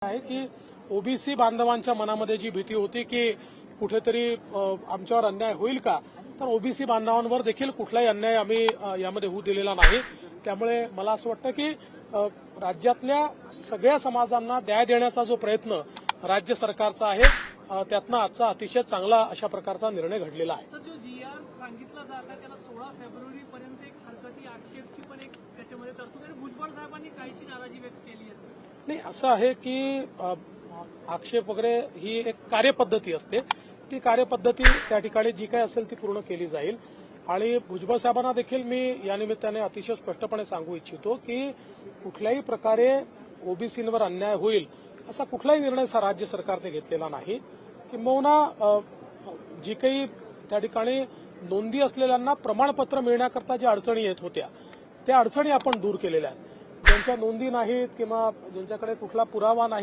आहे की ओबीसी बांधवांच्या मनामध्ये जी भीती होती की कुठेतरी आमच्यावर अन्याय होईल का, तर ओबीसी बांधवांवर देखील कुठलाही अन्याय आम्ही यामध्ये होऊ दिलेला नाही। त्यामुळे मला असं वाटतं की राज्यातल्या सगळ्या समाजांना न्याय देण्याचा जो प्रयत्न राज्य सरकारचा आहे त्यातनं आजचा अतिशय चांगला अशा प्रकारचा निर्णय घडलेला आहे। जो जीआर सांगितला जात आहे त्याला 16 फेब्रुवारीपर्यंत एक हरकती आक्षेपची पण एक त्याच्यामध्ये तरतूद आहे। भुजबळ साहेबांनी काहीची नाराजी व्यक्त केली आहे। नाही, असं आहे की आक्षेप वगैरे ही एक कार्यपद्धती असते, ती कार्यपद्धती त्या ठिकाणी जी काही असेल ती पूर्ण केली जाईल। आणि भुजबळ साहेबांना देखील मी या निमित्ताने अतिशय स्पष्टपणे सांगू इच्छितो की कुठल्याही प्रकारे ओबीसींवर अन्याय होईल असा कुठलाही निर्णय राज्य सरकारने घेतलेला नाही। किंबहुना जी काही त्या ठिकाणी नोंदी असलेल्यांना प्रमाणपत्र मिळण्याकरता ज्या अडचणी येत होत्या त्या अडचणी आपण दूर केलेल्या आहेत। ज्यांच्या नोंदी नाहीत किंवा ज्यांच्याकडे कुठला पुरावा नाही